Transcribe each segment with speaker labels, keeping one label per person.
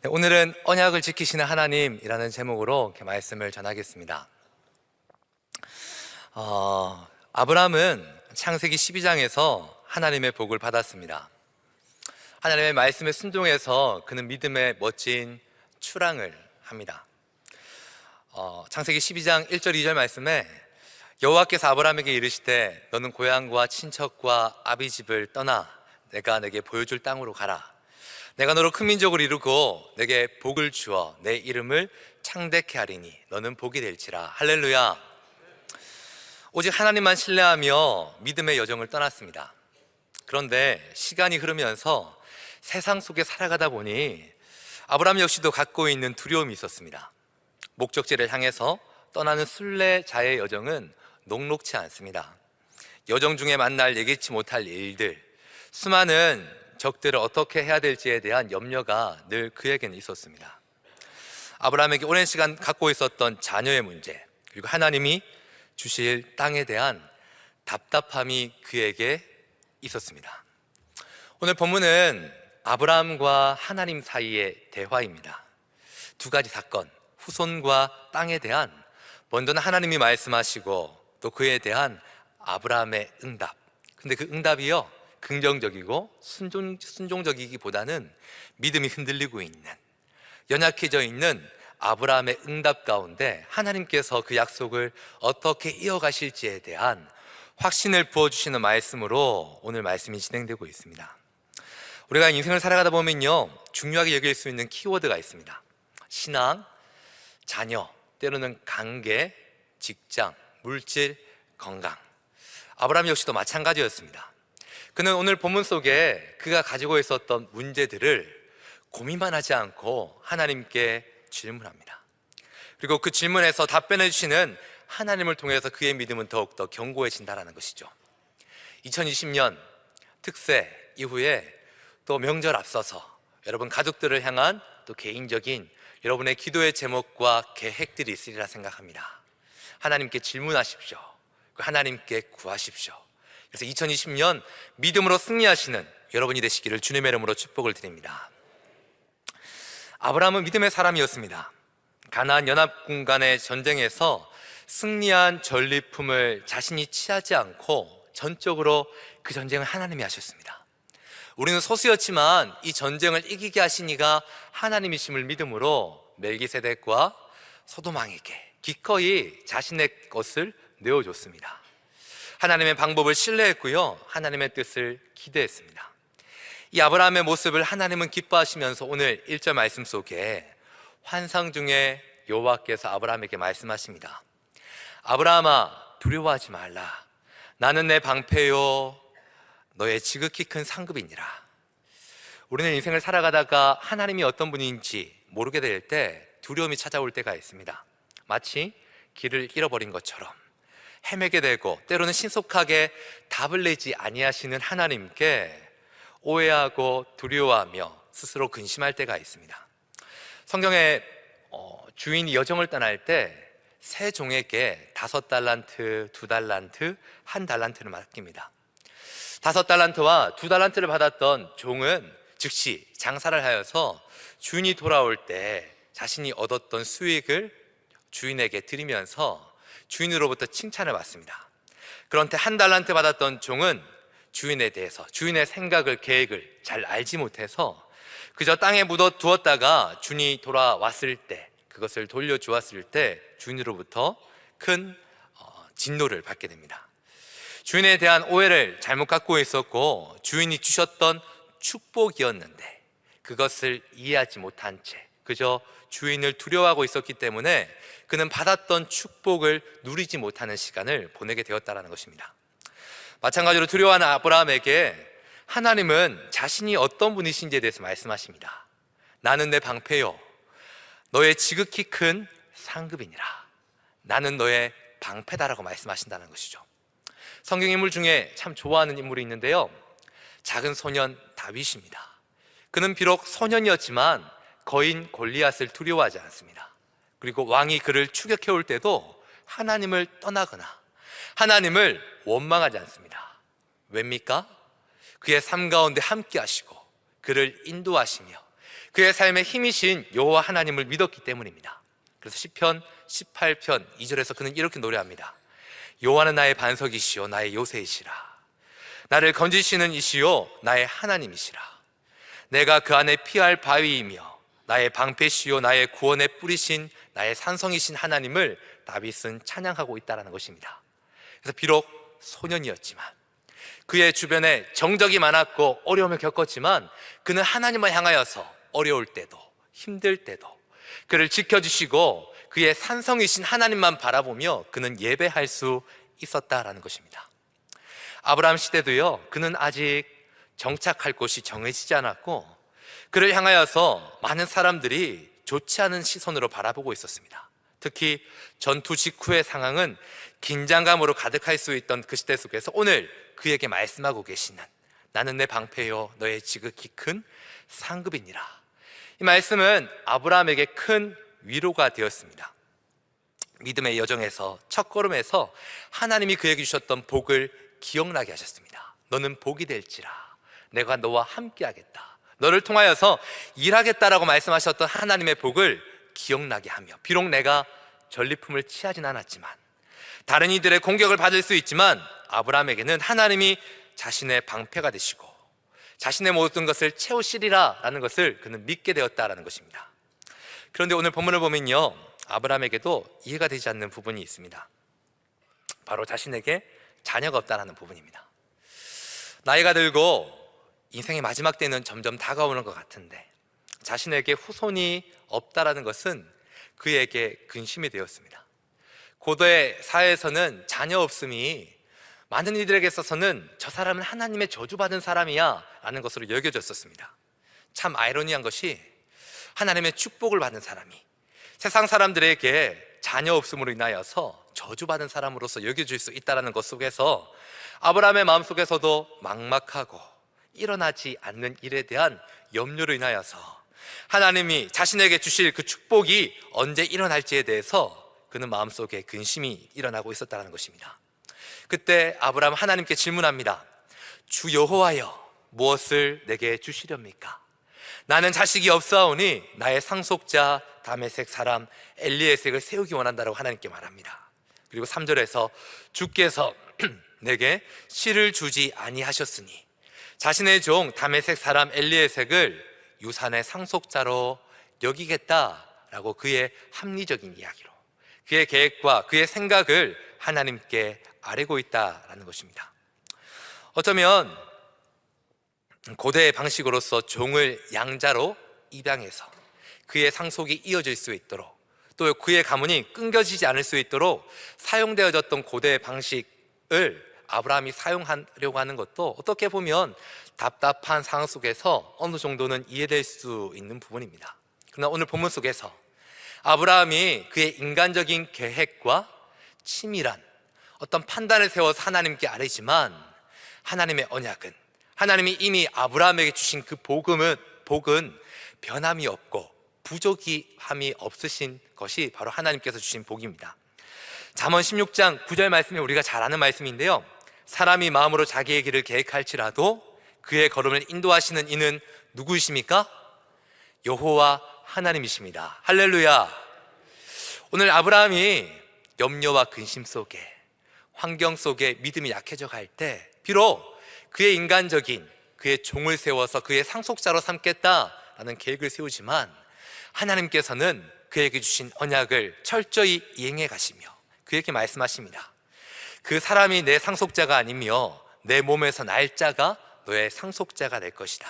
Speaker 1: 네, 오늘은 언약을 지키시는 하나님이라는 제목으로 이렇게 말씀을 전하겠습니다. 아브라함은 창세기 12장에서 하나님의 복을 받았습니다. 하나님의 말씀에 순종해서 그는 믿음의 멋진 출항을 합니다. 창세기 12장 1절 2절 말씀에 여호와께서 아브라함에게 이르시되 너는 고향과 친척과 아비집을 떠나 내가 내게 보여줄 땅으로 가라. 내가 너로 큰 민족을 이루고 내게 복을 주어 내 이름을 창대케 하리니 너는 복이 될지라. 할렐루야. 오직 하나님만 신뢰하며 믿음의 여정을 떠났습니다. 그런데 시간이 흐르면서 세상 속에 살아가다 보니 아브라함 역시도 갖고 있는 두려움이 있었습니다. 목적지를 향해서 떠나는 순례자의 여정은 녹록치 않습니다. 여정 중에 만날 예기치 못할 일들, 수많은 적들을 어떻게 해야 될지에 대한 염려가 늘 그에게는 있었습니다. 아브라함에게 오랜 시간 갖고 있었던 자녀의 문제, 그리고 하나님이 주실 땅에 대한 답답함이 그에게 있었습니다. 오늘 본문은 아브라함과 하나님 사이의 대화입니다. 두 가지 사건, 후손과 땅에 대한, 먼저는 하나님이 말씀하시고 또 그에 대한 아브라함의 응답. 근데 그 응답이요, 긍정적이고 순종적이기보다는 믿음이 흔들리고 있는, 연약해져 있는 아브라함의 응답 가운데 하나님께서 그 약속을 어떻게 이어가실지에 대한 확신을 부어주시는 말씀으로 오늘 말씀이 진행되고 있습니다. 우리가 인생을 살아가다 보면요, 중요하게 여길 수 있는 키워드가 있습니다. 신앙, 자녀, 때로는 관계, 직장, 물질, 건강. 아브라함 역시도 마찬가지였습니다. 그는 오늘 본문 속에 그가 가지고 있었던 문제들을 고민만 하지 않고 하나님께 질문합니다. 그리고 그 질문에서 답변해 주시는 하나님을 통해서 그의 믿음은 더욱더 견고해진다는 것이죠. 2020년 특세 이후에 또 명절 앞서서 여러분 가족들을 향한 또 개인적인 여러분의 기도의 제목과 계획들이 있으리라 생각합니다. 하나님께 질문하십시오. 하나님께 구하십시오. 그래서 2020년 믿음으로 승리하시는 여러분이 되시기를 주님의 이름으로 축복을 드립니다. 아브라함은 믿음의 사람이었습니다. 가나안 연합군간의 전쟁에서 승리한 전리품을 자신이 취하지 않고 전적으로 그 전쟁을 하나님이 하셨습니다. 우리는 소수였지만 이 전쟁을 이기게 하신 이가 하나님이심을 믿음으로 멜기세덱과 소도망에게 기꺼이 자신의 것을 내어줬습니다. 하나님의 방법을 신뢰했고요, 하나님의 뜻을 기대했습니다. 이 아브라함의 모습을 하나님은 기뻐하시면서 오늘 1절 말씀 속에 환상 중에 여호와께서 아브라함에게 말씀하십니다. 아브라함아, 두려워하지 말라. 나는 내 방패요 너의 지극히 큰 상급이니라. 우리는 인생을 살아가다가 하나님이 어떤 분인지 모르게 될 때 두려움이 찾아올 때가 있습니다. 마치 길을 잃어버린 것처럼 헤매게 되고, 때로는 신속하게 답을 내지 아니하시는 하나님께 오해하고 두려워하며 스스로 근심할 때가 있습니다. 성경에 주인이 여정을 떠날 때 세 종에게 5달란트, 2달란트, 1달란트를 맡깁니다. 5달란트와 2달란트를 받았던 종은 즉시 장사를 하여서 주인이 돌아올 때 자신이 얻었던 수익을 주인에게 드리면서 주인으로부터 칭찬을 받습니다. 그런데 1달란트 받았던 종은 주인에 대해서, 주인의 생각을, 계획을 잘 알지 못해서 그저 땅에 묻어두었다가 주인이 돌아왔을 때, 그것을 돌려주었을 때 주인으로부터 큰 진노를 받게 됩니다. 주인에 대한 오해를 잘못 갖고 있었고, 주인이 주셨던 축복이었는데 그것을 이해하지 못한 채 그저 주인을 두려워하고 있었기 때문에 그는 받았던 축복을 누리지 못하는 시간을 보내게 되었다는 것입니다. 마찬가지로 두려워하는 아브라함에게 하나님은 자신이 어떤 분이신지에 대해서 말씀하십니다. 나는 내 방패요 너의 지극히 큰 상급이니라. 나는 너의 방패다라고 말씀하신다는 것이죠. 성경 인물 중에 참 좋아하는 인물이 있는데요, 작은 소년 다윗입니다. 그는 비록 소년이었지만 거인 골리앗을 두려워하지 않습니다. 그리고 왕이 그를 추격해 올 때도 하나님을 떠나거나 하나님을 원망하지 않습니다. 왜입니까? 그의 삶 가운데 함께 하시고 그를 인도하시며 그의 삶의 힘이신 여호와 하나님을 믿었기 때문입니다. 그래서 시편 18편 2절에서 그는 이렇게 노래합니다. 여호와는 나의 반석이시요 나의 요새이시라. 나를 건지시는 이시요 나의 하나님이시라. 내가 그 안에 피할 바위이며 나의 방패시요 나의 구원의 뿌리신 나의 산성이신 하나님을 다윗은 찬양하고 있다는 것입니다. 그래서 비록 소년이었지만 그의 주변에 정적이 많았고 어려움을 겪었지만 그는 하나님을 향하여서 어려울 때도 힘들 때도 그를 지켜주시고 그의 산성이신 하나님만 바라보며 그는 예배할 수 있었다라는 것입니다. 아브라함 시대도요, 그는 아직 정착할 곳이 정해지지 않았고 그를 향하여서 많은 사람들이 좋지 않은 시선으로 바라보고 있었습니다. 특히 전투 직후의 상황은 긴장감으로 가득할 수 있던 그 시대 속에서 오늘 그에게 말씀하고 계시는 나는 내 방패요 너의 지극히 큰 상급이니라. 이 말씀은 아브라함에게 큰 위로가 되었습니다. 믿음의 여정에서 첫 걸음에서 하나님이 그에게 주셨던 복을 기억나게 하셨습니다. 너는 복이 될지라 내가 너와 함께 하겠다. 너를 통하여서 일하겠다라고 말씀하셨던 하나님의 복을 기억나게 하며 비록 내가 전리품을 취하진 않았지만 다른 이들의 공격을 받을 수 있지만 아브라함에게는 하나님이 자신의 방패가 되시고 자신의 모든 것을 채우시리라 라는 것을 그는 믿게 되었다라는 것입니다. 그런데 오늘 본문을 보면요, 아브라함에게도 이해가 되지 않는 부분이 있습니다. 바로 자신에게 자녀가 없다라는 부분입니다. 나이가 들고 인생의 마지막 때는 점점 다가오는 것 같은데 자신에게 후손이 없다라는 것은 그에게 근심이 되었습니다. 고대 사회에서는 자녀 없음이 많은 이들에게 있어서는 저 사람은 하나님의 저주받은 사람이야 라는 것으로 여겨졌었습니다. 참 아이러니한 것이 하나님의 축복을 받은 사람이 세상 사람들에게 자녀 없음으로 인하여서 저주받은 사람으로서 여겨질 수 있다는 것 속에서 아브라함의 마음속에서도 막막하고 일어나지 않는 일에 대한 염려로 인하여서 하나님이 자신에게 주실 그 축복이 언제 일어날지에 대해서 그는 마음속에 근심이 일어나고 있었다는 것입니다. 그때 아브라함 하나님께 질문합니다. 주 여호와여 무엇을 내게 주시렵니까? 나는 자식이 없사오니 나의 상속자 다메섹 사람 엘리에섹을 세우기 원한다라고 하나님께 말합니다. 그리고 3절에서 주께서 내게 씨를 주지 아니하셨으니 자신의 종 다메섹 사람 엘리에섹을 유산의 상속자로 여기겠다라고 그의 합리적인 이야기로 그의 계획과 그의 생각을 하나님께 아뢰고 있다라는 것입니다. 어쩌면 고대의 방식으로서 종을 양자로 입양해서 그의 상속이 이어질 수 있도록 또 그의 가문이 끊겨지지 않을 수 있도록 사용되어졌던 고대의 방식을 아브라함이 사용하려고 하는 것도 어떻게 보면 답답한 상황 속에서 어느 정도는 이해될 수 있는 부분입니다. 그러나 오늘 본문 속에서 아브라함이 그의 인간적인 계획과 치밀한 어떤 판단을 세워서 하나님께 아뢰지만 하나님의 언약은 하나님이 이미 아브라함에게 주신 그 복은 변함이 없고 부족함이 없으신 것이 바로 하나님께서 주신 복입니다. 잠언 16장 9절 말씀이 우리가 잘 아는 말씀인데요, 사람이 마음으로 자기의 길을 계획할지라도 그의 걸음을 인도하시는 이는 누구이십니까? 여호와 하나님이십니다. 할렐루야. 오늘 아브라함이 염려와 근심 속에 환경 속에 믿음이 약해져 갈 때 비록 그의 인간적인 그의 종을 세워서 그의 상속자로 삼겠다라는 계획을 세우지만 하나님께서는 그에게 주신 언약을 철저히 이행해 가시며 그에게 말씀하십니다. 그 사람이 내 상속자가 아니며 내 몸에서 날 자가 너의 상속자가 될 것이다.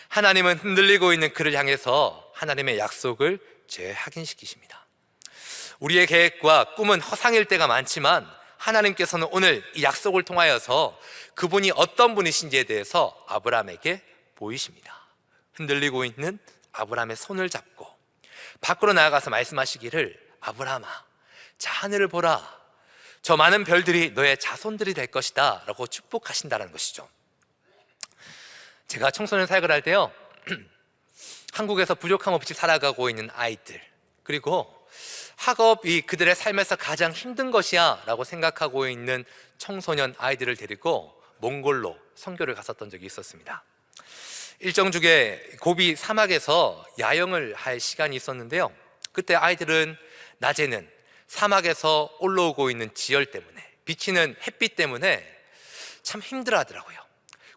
Speaker 1: 하나님은 흔들리고 있는 그를 향해서 하나님의 약속을 재확인시키십니다. 우리의 계획과 꿈은 허상일 때가 많지만 하나님께서는 오늘 이 약속을 통하여서 그분이 어떤 분이신지에 대해서 아브라함에게 보이십니다. 흔들리고 있는 아브라함의 손을 잡고 밖으로 나아가서 말씀하시기를 아브라함아 자 하늘을 보라 저 많은 별들이 너의 자손들이 될 것이다 라고 축복하신다는 것이죠. 제가 청소년 사역을 할 때요 한국에서 부족함 없이 살아가고 있는 아이들 그리고 학업이 그들의 삶에서 가장 힘든 것이야 라고 생각하고 있는 청소년 아이들을 데리고 몽골로 선교를 갔었던 적이 있었습니다. 일정 주에 고비 사막에서 야영을 할 시간이 있었는데요. 그때 아이들은 낮에는 사막에서 올라오고 있는 지열 때문에, 비치는 햇빛 때문에 참 힘들어 하더라고요.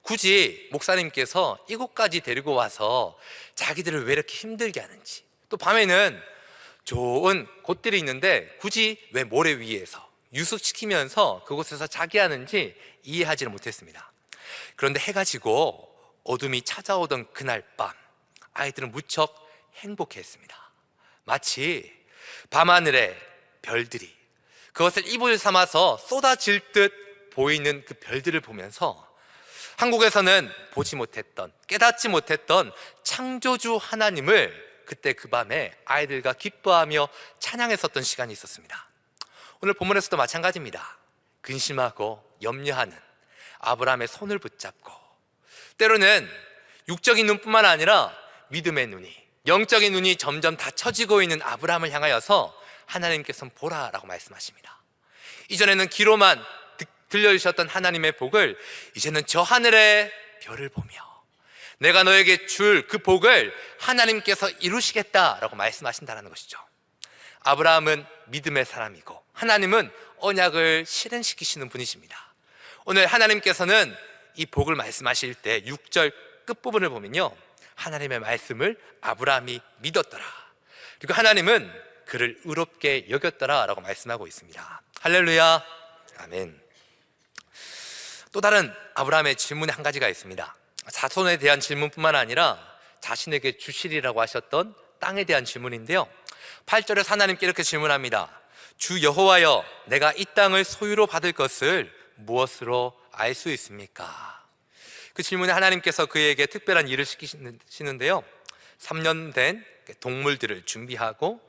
Speaker 1: 굳이 목사님께서 이곳까지 데리고 와서 자기들을 왜 이렇게 힘들게 하는지, 또 밤에는 좋은 곳들이 있는데 굳이 왜 모래 위에서 유숙시키면서 그곳에서 자게 하는지 이해하지를 못했습니다. 그런데 해가 지고 어둠이 찾아오던 그날 밤, 아이들은 무척 행복했습니다. 마치 밤하늘의 별들이 그것을 이불 삼아서 쏟아질 듯 보이는 그 별들을 보면서 한국에서는 보지 못했던, 깨닫지 못했던 창조주 하나님을 그때 그 밤에 아이들과 기뻐하며 찬양했었던 시간이 있었습니다. 오늘 본문에서도 마찬가지입니다. 근심하고 염려하는 아브라함의 손을 붙잡고, 때로는 육적인 눈뿐만 아니라 믿음의 눈이, 영적인 눈이 점점 닫혀지고 있는 아브라함을 향하여서 하나님께서는 보라라고 말씀하십니다. 이전에는 귀로만 들려주셨던 하나님의 복을 이제는 저 하늘의 별을 보며 내가 너에게 줄 그 복을 하나님께서 이루시겠다라고 말씀하신다는 것이죠. 아브라함은 믿음의 사람이고 하나님은 언약을 실현시키시는 분이십니다. 오늘 하나님께서는 이 복을 말씀하실 때 6절 끝부분을 보면요, 하나님의 말씀을 아브라함이 믿었더라, 그리고 하나님은 그를 의롭게 여겼더라 라고 말씀하고 있습니다. 할렐루야, 아멘. 또 다른 아브라함의 질문에 한 가지가 있습니다. 자손에 대한 질문뿐만 아니라 자신에게 주시리라고 하셨던 땅에 대한 질문인데요, 8절에서 하나님께 이렇게 질문합니다. 주 여호와여, 내가 이 땅을 소유로 받을 것을 무엇으로 알 수 있습니까? 그 질문에 하나님께서 그에게 특별한 일을 시키시는데요, 3년 된 동물들을 준비하고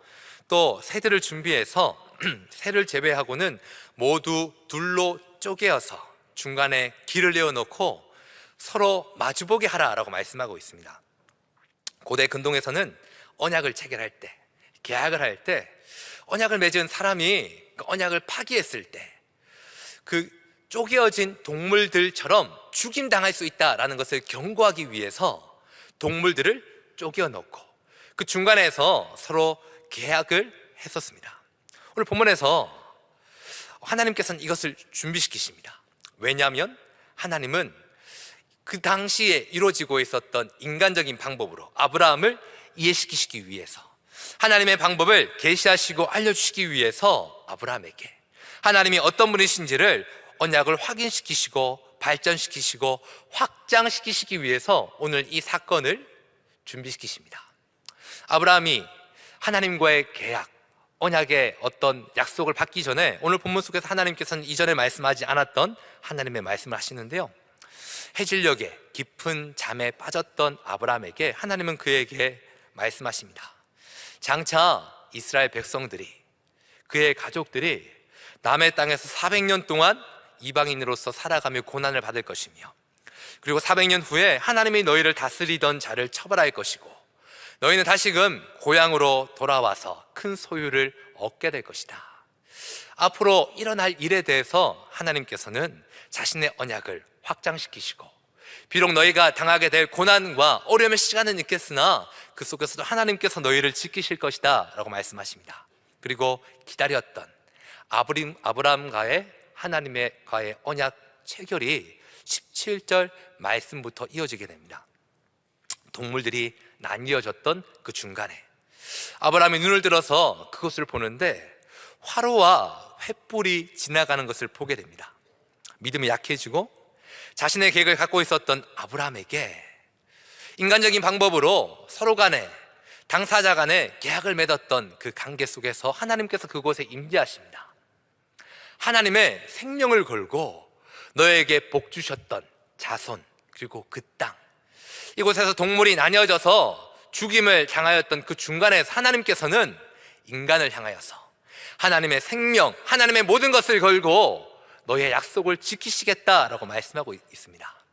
Speaker 1: 또 새들을 준비해서 새를 제외하고는 모두 둘로 쪼개어서 중간에 길을 내어놓고 서로 마주보게 하라라고 말씀하고 있습니다. 고대 근동에서는 언약을 체결할 때, 계약을 할 때, 언약을 맺은 사람이 그 언약을 파기했을 때 그 쪼개어진 동물들처럼 죽임당할 수 있다라는 것을 경고하기 위해서 동물들을 쪼개어 놓고 그 중간에서 서로 계약을 했었습니다. 오늘 본문에서 하나님께서는 이것을 준비시키십니다. 왜냐하면 하나님은 그 당시에 이루어지고 있었던 인간적인 방법으로 아브라함을 이해시키시기 위해서, 하나님의 방법을 계시하시고 알려주시기 위해서 아브라함에게 하나님이 어떤 분이신지를 언약을 확인시키시고 발전시키시고 확장시키시기 위해서 오늘 이 사건을 준비시키십니다. 아브라함이 하나님과의 계약, 언약의 어떤 약속을 받기 전에 오늘 본문 속에서 하나님께서는 이전에 말씀하지 않았던 하나님의 말씀을 하시는데요, 해질녘에 깊은 잠에 빠졌던 아브라함에게 하나님은 그에게 말씀하십니다. 장차 이스라엘 백성들이, 그의 가족들이 남의 땅에서 400년 동안 이방인으로서 살아가며 고난을 받을 것이며, 그리고 400년 후에 하나님이 너희를 다스리던 자를 처벌할 것이고 너희는 다시금 고향으로 돌아와서 큰 소유를 얻게 될 것이다. 앞으로 일어날 일에 대해서 하나님께서는 자신의 언약을 확장시키시고, 비록 너희가 당하게 될 고난과 어려움의 시간은 있겠으나 그 속에서도 하나님께서 너희를 지키실 것이다 라고 말씀하십니다. 그리고 기다렸던 아브라함과의 하나님과의 언약 체결이 17절 말씀부터 이어지게 됩니다. 동물들이 나뉘어졌던 그 중간에 아브라함이 눈을 들어서 그것을 보는데 화로와 횃불이 지나가는 것을 보게 됩니다. 믿음이 약해지고 자신의 계획을 갖고 있었던 아브라함에게 인간적인 방법으로 서로 간에, 당사자 간에 계약을 맺었던 그 관계 속에서 하나님께서 그곳에 임재하십니다. 하나님의 생명을 걸고 너에게 복 주셨던 자손, 그리고 그 땅, 이곳에서 동물이 나뉘어져서 죽임을 당하였던 그 중간에서 하나님께서는 인간을 향하여서 하나님의 생명, 하나님의 모든 것을 걸고 너의 약속을 지키시겠다라고 말씀하고 있습니다.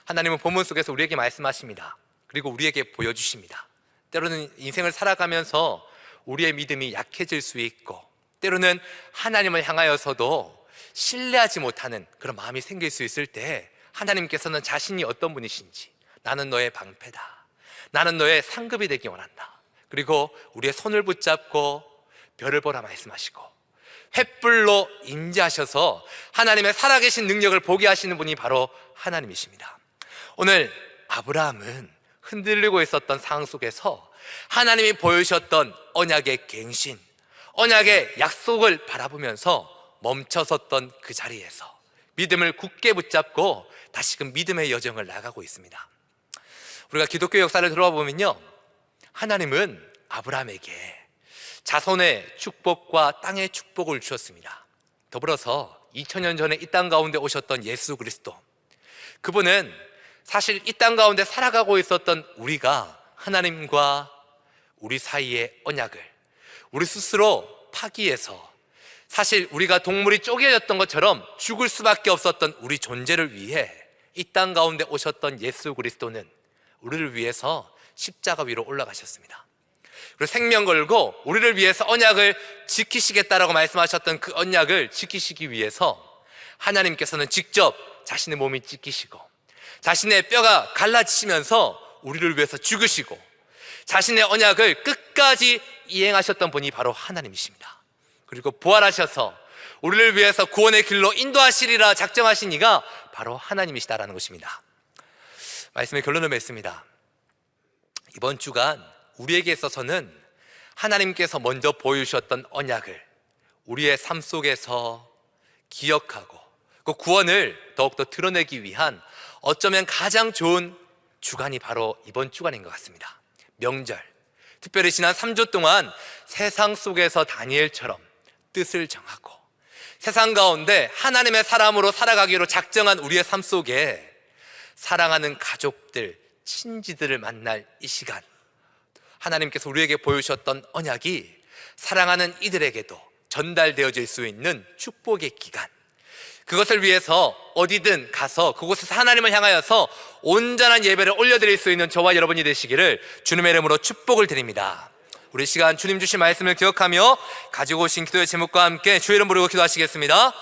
Speaker 1: 하나님은 본문 속에서 우리에게 말씀하십니다. 그리고 우리에게 보여주십니다. 때로는 인생을 살아가면서 우리의 믿음이 약해질 수 있고, 때로는 하나님을 향하여서도 신뢰하지 못하는 그런 마음이 생길 수 있을 때 하나님께서는 자신이 어떤 분이신지, 나는 너의 방패다. 나는 너의 상급이 되기 원한다. 그리고 우리의 손을 붙잡고 별을 보라 말씀하시고 횃불로 임재하셔서 하나님의 살아계신 능력을 보게 하시는 분이 바로 하나님이십니다. 오늘 아브라함은 흔들리고 있었던 상황 속에서 하나님이 보여주셨던 언약의 갱신, 언약의 약속을 바라보면서 멈춰섰던 그 자리에서 믿음을 굳게 붙잡고 다시금 믿음의 여정을 나가고 있습니다. 우리가 기독교 역사를 들어보면요, 하나님은 아브라함에게 자손의 축복과 땅의 축복을 주셨습니다. 더불어서 2000년 전에 이 땅 가운데 오셨던 예수 그리스도, 그분은 사실 이 땅 가운데 살아가고 있었던 우리가 하나님과 우리 사이의 언약을 우리 스스로 파기해서 사실 우리가 동물이 쪼개졌던 것처럼 죽을 수밖에 없었던 우리 존재를 위해 이 땅 가운데 오셨던 예수 그리스도는 우리를 위해서 십자가 위로 올라가셨습니다. 그리고 생명 걸고 우리를 위해서 언약을 지키시겠다라고 말씀하셨던 그 언약을 지키시기 위해서 하나님께서는 직접 자신의 몸이 찢기시고 자신의 뼈가 갈라지시면서 우리를 위해서 죽으시고 자신의 언약을 끝까지 이행하셨던 분이 바로 하나님이십니다. 그리고 부활하셔서 우리를 위해서 구원의 길로 인도하시리라 작정하신 이가 바로 하나님이시다라는 것입니다. 말씀의 결론을 맺습니다. 이번 주간 우리에게 있어서는 하나님께서 먼저 보여주셨던 언약을 우리의 삶 속에서 기억하고 그 구원을 더욱더 드러내기 위한 어쩌면 가장 좋은 주간이 바로 이번 주간인 것 같습니다. 명절, 특별히 지난 3주 동안 세상 속에서 다니엘처럼 뜻을 정하고 세상 가운데 하나님의 사람으로 살아가기로 작정한 우리의 삶 속에 사랑하는 가족들, 친지들을 만날 이 시간, 하나님께서 우리에게 보여주셨던 언약이 사랑하는 이들에게도 전달되어질 수 있는 축복의 기간, 그것을 위해서 어디든 가서 그곳에서 하나님을 향하여서 온전한 예배를 올려드릴 수 있는 저와 여러분이 되시기를 주님의 이름으로 축복을 드립니다. 우리 시간 주님 주신 말씀을 기억하며 가지고 오신 기도의 제목과 함께 주의 이름 부르고 기도하시겠습니다.